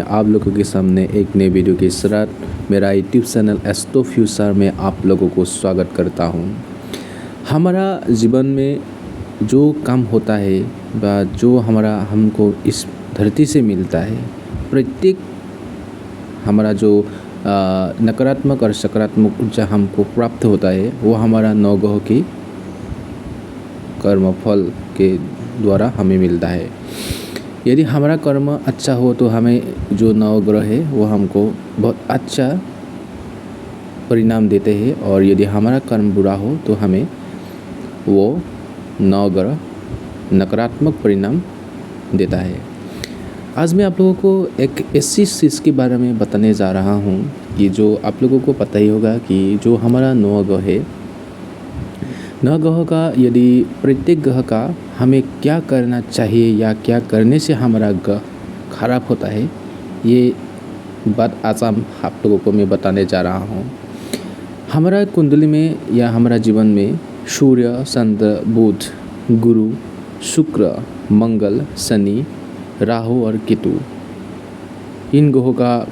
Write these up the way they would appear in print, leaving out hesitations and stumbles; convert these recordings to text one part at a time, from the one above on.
आप लोगों के सामने एक नए वीडियो के साथ मेरा यूट्यूब चैनल एस्ट्रो फ्यूचर में आप लोगों को स्वागत करता हूं। हमारा जीवन में जो काम होता है व जो हमको इस धरती से मिलता है, प्रत्येक हमारा जो नकारात्मक और सकारात्मक ऊर्जा हमको प्राप्त होता है वो हमारा नवग्रह की कर्मफल के द्वारा हमें मिलता है। यदि हमारा कर्म अच्छा हो तो हमें जो नवग्रह है वो हमको बहुत अच्छा परिणाम देते हैं, और यदि हमारा कर्म बुरा हो तो हमें वो नवग्रह नकारात्मक परिणाम देता है। आज मैं आप लोगों को एक ऐसी चीज़ के बारे में बताने जा रहा हूँ कि जो आप लोगों को पता ही होगा कि जो हमारा नवग्रह है, नवग्रह का यदि प्रत्येक ग्रह का हमें क्या करना चाहिए या क्या करने से हमारा ग्रह खराब होता है, ये बात आज आप लोगों को मैं बताने जा रहा हूँ। हमारा कुंडली में या हमारा जीवन में सूर्य, चंद्र, बुध, गुरु, शुक्र, मंगल, शनि, राहु और केतु, इन ग्रहों का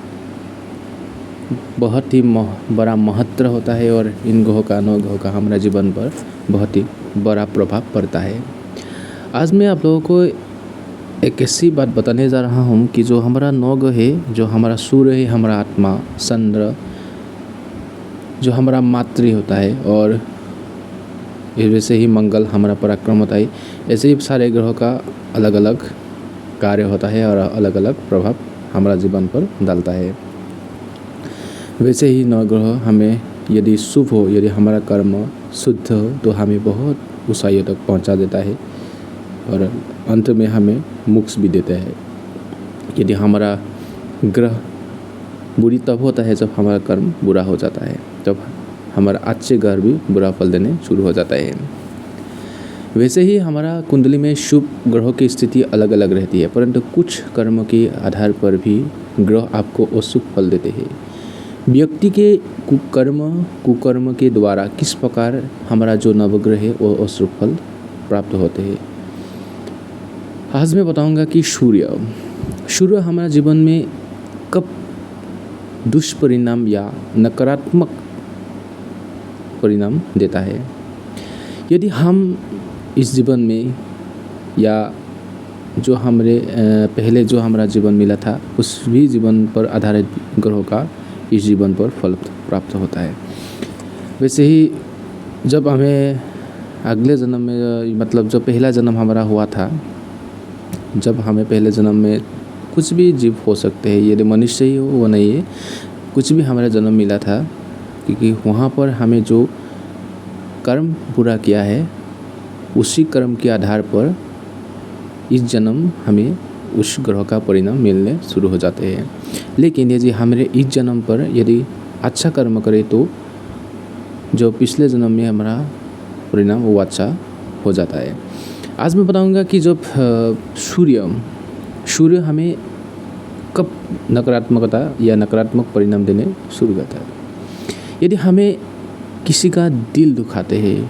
बहुत ही बड़ा महत्व होता है और इन ग्रहों का नवग्रह का हमारा जीवन पर बहुत ही बड़ा प्रभाव पड़ता है। आज मैं आप लोगों को एक ऐसी बात बताने जा रहा हूँ कि जो हमारा नवग्रह है, जो हमारा सूर्य है हमारा आत्मा, चंद्र जो हमारा मातृ होता है, और वैसे ही मंगल हमारा पराक्रम होता है। ऐसे ही सारे ग्रहों का अलग अलग कार्य होता है और अलग अलग प्रभाव हमारा जीवन पर डालता है। वैसे ही नवग्रह हमें यदि शुभ हो, यदि हमारा कर्म शुद्ध हो तो हमें बहुत ऊंचाइयों तक पहुंचा देता है और अंत में हमें मोक्ष भी देता है। यदि हमारा ग्रह बुरी तब होता है जब हमारा कर्म बुरा हो जाता है, तब हमारा अच्छे ग्रह भी बुरा फल देने शुरू हो जाता है। वैसे ही हमारा कुंडली में शुभ ग्रहों की स्थिति अलग अलग रहती है, परंतु कुछ कर्मों के आधार पर भी ग्रह आपको अशुभ फल देते हैं। व्यक्ति के कुकर्म के द्वारा किस प्रकार हमारा जो नवग्रह है वो अशुभ फल प्राप्त होते हैं। आज मैं बताऊंगा कि सूर्य हमारा जीवन में कब दुष्परिणाम या नकारात्मक परिणाम देता है। यदि हम इस जीवन में या जो हमारे पहले जो हमारा जीवन मिला था उस भी जीवन पर आधारित ग्रहों का इस जीवन पर फल प्राप्त होता है। वैसे ही जब हमें अगले जन्म में, मतलब जो पहला जन्म हमारा हुआ था, जब हमें पहले जन्म में कुछ भी जीव हो सकते हैं, यदि मनुष्य ही हो वो नहीं है, कुछ भी हमारा जन्म मिला था, क्योंकि वहाँ पर हमें जो कर्म पूरा किया है उसी कर्म के आधार पर इस जन्म हमें उस ग्रह का परिणाम मिलने शुरू हो जाते हैं। लेकिन यदि हमारे इस जन्म पर यदि अच्छा कर्म करें तो जो पिछले जन्म में हमारा परिणाम वो अच्छा हो जाता है। आज मैं बताऊंगा कि जब सूर्य हमें कब नकारात्मकता या नकारात्मक परिणाम देने शुरू करता है। यदि हमें किसी का दिल दुखाते हैं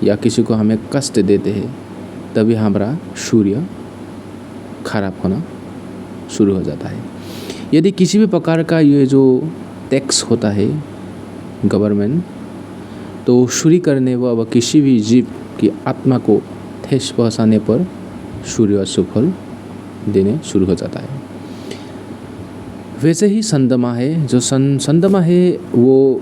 या किसी को हमें कष्ट देते हैं, तभी हमारा सूर्य खराब होना शुरू हो जाता है। यदि किसी भी प्रकार का ये जो टैक्स होता है गवर्नमेंट, तो चोरी करने व किसी भी जीव की आत्मा को ठेस पहुंचाने पर सूर्य अशुभ फल देने शुरू हो जाता है। वैसे ही चंद्रमा है, जो चंद्रमा है वो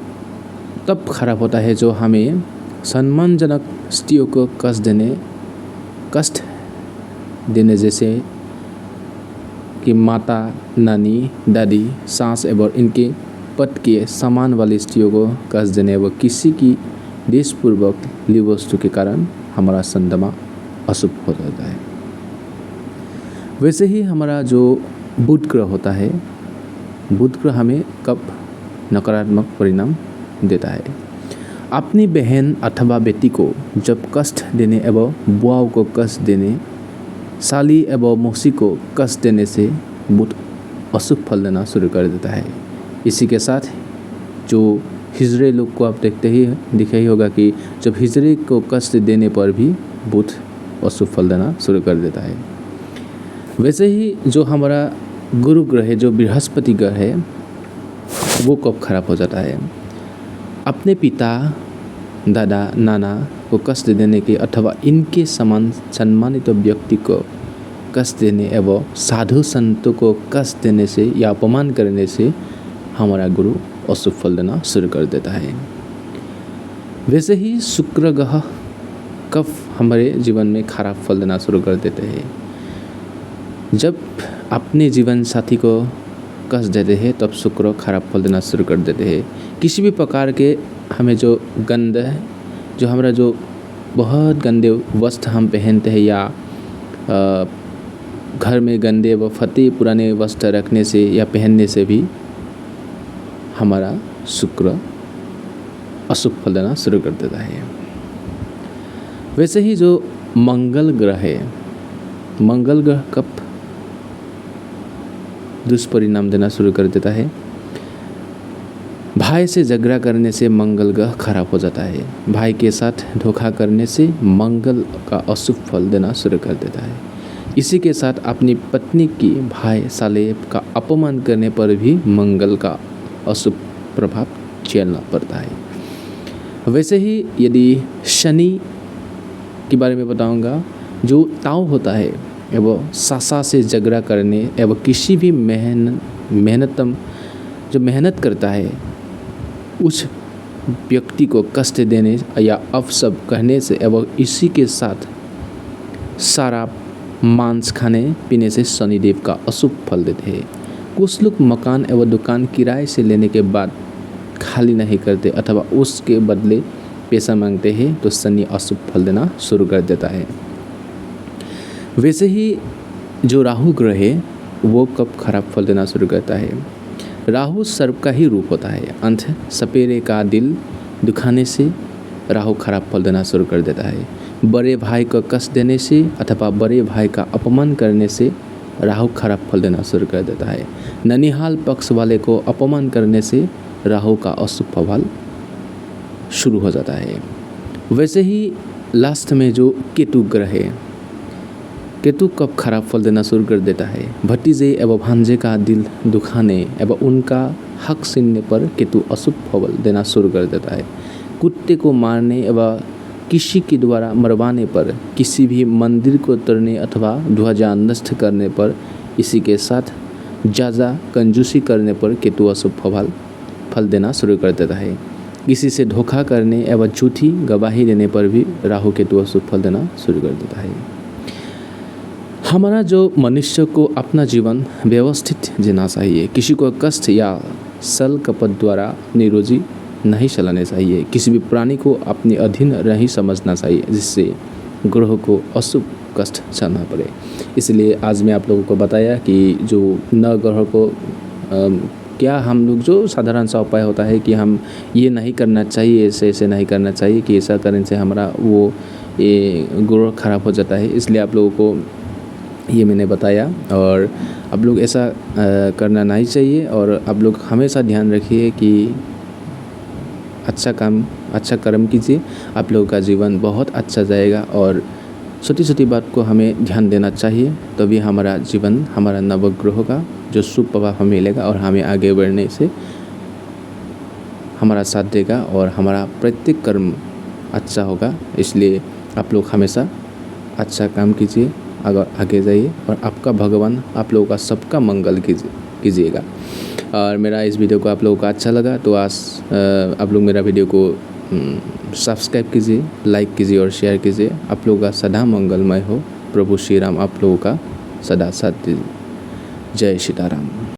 तब खराब होता है जो हमें सम्मानजनक स्त्रियों को कष्ट देने जैसे कि माता, नानी, दादी, सास एवं इनके पद के समान वाली स्त्रियों को कष्ट देने व किसी की देशपूर्वक ली वस्तु के कारण हमारा चंद्रमा अशुभ हो जाता है। वैसे ही हमारा जो बुध ग्रह होता है, बुध ग्रह हमें कब नकारात्मक परिणाम देता है। अपनी बहन अथवा बेटी को जब कष्ट देने एवं बुआओं को कष्ट देने, साली एवं मौसी को कष्ट देने से बुध अशुभ फल देना शुरू कर देता है। इसी के साथ जो हिजड़े लोग को आप दिखा ही होगा कि जब हिजड़े को कष्ट देने पर भी बुध अशुभ फल देना शुरू कर देता है। वैसे ही जो हमारा गुरु ग्रह जो बृहस्पति ग्रह है वो कब खराब हो जाता है? अपने पिता, दादा, नाना को कष्ट देने के अथवा इनके समान सम्मानित व्यक्ति को कष्ट देने एवं साधु संतों को कष्ट देने से या अपमान करने से हमारा गुरु अशुभ फल देना शुरू कर देता है। वैसे ही शुक्र ग्रह कब हमारे जीवन में खराब फल देना शुरू कर देते हैं? जब अपने जीवन साथी को कष्ट देते हैं तब शुक्र खराब फल देना शुरू कर देते हैं। किसी भी प्रकार के हमें जो गंद जो हमारा जो बहुत गंदे वस्त्र हम पहनते हैं या घर में गंदे व फटे पुराने वस्त्र रखने से या पहनने से भी हमारा शुक्र अशुभ फल देना शुरू कर देता है। वैसे ही जो मंगल ग्रह है, मंगल ग्रह कब दुष्परिणाम देना शुरू कर देता है? भाई से झगड़ा करने से मंगल ग्रह खराब हो जाता है। भाई के साथ धोखा करने से मंगल का अशुभ फल देना शुरू कर देता है। इसी के साथ अपनी पत्नी की भाई साले का अपमान करने पर भी मंगल का अशुभ प्रभाव झेलना पड़ता है। वैसे ही यदि शनि के बारे में बताऊंगा, जो ताऊ होता है एवं सासा से झगड़ा करने एवं किसी भी मेहनत करता है उस व्यक्ति को कष्ट देने या अपशब्द कहने से एवं इसी के साथ शराब मांस खाने पीने से शनिदेव का अशुभ फल देते हैं। कुछ लोग मकान एवं दुकान किराए से लेने के बाद खाली नहीं करते अथवा उसके बदले पैसा मांगते हैं तो शनि अशुभ फल देना शुरू कर देता है। वैसे ही जो राहु ग्रह है वो कब खराब फल देना शुरू करता है? राहु सर्प का ही रूप होता है। अंत सपेरे का दिल दुखाने से राहु खराब फल देना शुरू कर देता है। बड़े भाई को कष्ट देने से अथवा बड़े भाई का अपमान करने से राहु खराब फल देना शुरू कर देता है। ननिहाल पक्ष वाले को अपमान करने से राहु का अशुभ प्रभाव शुरू हो जाता है। वैसे ही लास्ट में जो केतु ग्रह है, केतु कब खराब फल देना शुरू कर देता है? भतीजे एवं भांजे का दिल दुखाने एवं उनका हक छीनने पर केतु अशुभ फल देना शुरू कर देता है। कुत्ते को मारने एवं किसी के द्वारा मरवाने पर, किसी भी मंदिर को तोड़ने अथवा ध्वजा नष्ट करने पर, इसी के साथ ज़्यादा कंजूसी करने पर केतु अशुभ फल देना शुरू कर देता है। किसी से धोखा करने एवं झूठी गवाही देने पर भी राहु केतु अशुभ फल देना शुरू कर देता है। हमारा जो मनुष्य को अपना जीवन व्यवस्थित जीना चाहिए। किसी को कष्ट या सल कपट द्वारा अपनी रोजी नहीं चलाने चाहिए। किसी भी प्राणी को अपने अधीन नहीं समझना चाहिए जिससे ग्रह को अशुभ कष्ट सहना पड़े। इसलिए आज मैं आप लोगों को बताया कि जो न ग्रह को क्या हम लोग जो साधारण सा उपाय होता है कि हम ये नहीं करना चाहिए, ऐसे नहीं करना चाहिए कि ऐसा करने से हमारा वो ग्रह खराब हो जाता है। इसलिए आप लोगों को ये मैंने बताया और आप लोग ऐसा करना नहीं चाहिए। और आप लोग हमेशा ध्यान रखिए कि अच्छा कर्म कीजिए, आप लोगों का जीवन बहुत अच्छा जाएगा। और छोटी छोटी बात को हमें ध्यान देना चाहिए, तभी हमारा जीवन हमारा नवग्रह का जो शुभ प्रभाव हमें मिलेगा और हमें आगे बढ़ने से हमारा साथ देगा और हमारा प्रत्येक कर्म अच्छा होगा। इसलिए आप लोग हमेशा अच्छा काम कीजिए, अगर आगे जाइए और आपका भगवान आप लोगों का सबका मंगल कीजिएगा। और मेरा इस वीडियो को आप लोगों को अच्छा लगा तो आज आप लोग मेरा वीडियो को सब्सक्राइब कीजिए, लाइक कीजिए और शेयर कीजिए। आप लोगों का सदा मंगलमय हो। प्रभु श्री राम आप लोगों का सदा साथ दीजिए। जय सीताराम।